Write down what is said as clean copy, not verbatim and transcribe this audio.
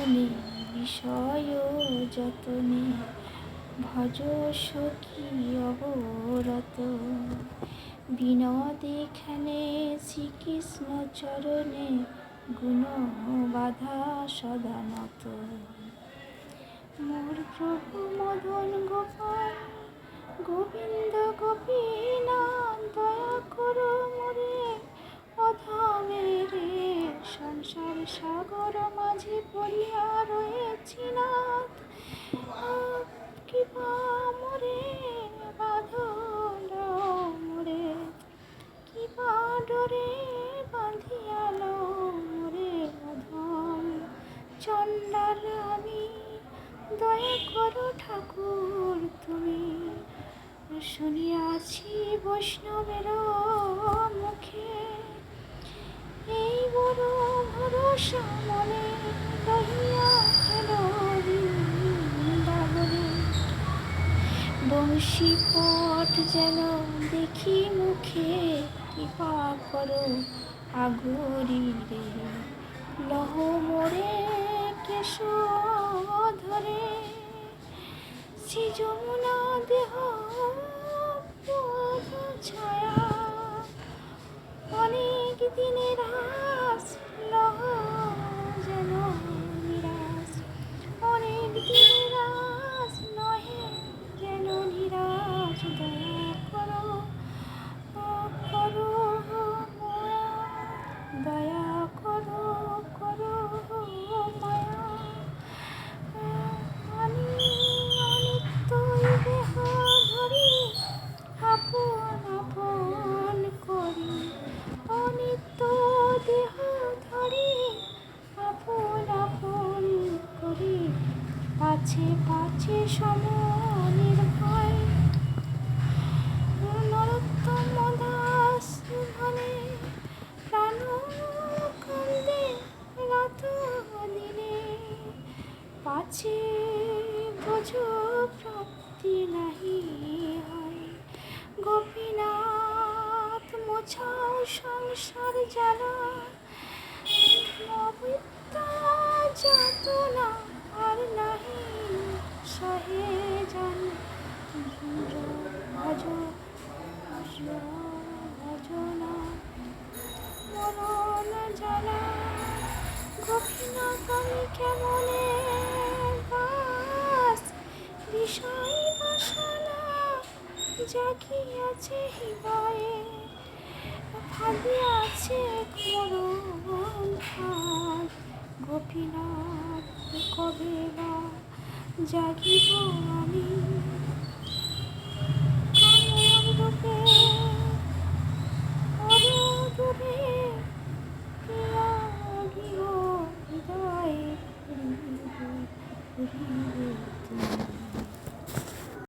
মনে বিষয় যতনে ভজ সখী অবরত বিনোদে খেলে শ্রীকৃষ্ণ চরণে গুণ বাধা সদানত। মোর প্রভু মদন গোপাল গোবিন্দ গোপীনাথ দয়া করো মোরে অধমের সংসার সাগর মাঝে পড়িয়া রয়েছি নাথ। কৃপা মোরে বাঁধল মোরে কৃপা ডোরে বাঁধিয়াল মোরে অধম চণ্ডাল আমি দয়া করো ঠাকুর তুমি। শুনিয়াছি বৈষ্ণবের মুখে এই বড় ভরসা মনে রহিয়া খেলো বৃন্দাবনে। বংশী পট যেন দেখি মুখে কৃপা করো আগরি রে লহ মোরে কেশ ধরে শ্রী যমুনা দেহ পদ ছায়া অনেক দিনের আস লহ যেন নিরাশ অনেক দিনের আস নহে যেন নিরাশ। দয়া করো করো মায়া দয়া করো করো মায়া। আমি অনিত্য দেহ ধরি আপন আপন করি অনিত্য দেহ ধরি আপন আপন করি পাছে পাছে সমনির্ভয়। নরোত্তম দাস ধনে প্রাণ কান্দে রাত দিনে পাছে বোঝ প্রাপ্তি নাহি হয়। গোপীনাথ মোছাও সংসার জ্বালা অবিদ্যা যাতনা আর নাহি সহে জান ভজ ভজনা মরণ জ্বালা। গোপীনাথ আমি কেমনে বাস বিষয় বাসনা জাগিয়াছে হৃদয়ে ভাবিয়াছে করুণ হাত। গোপীনাথ কবে বা জাগিব আমি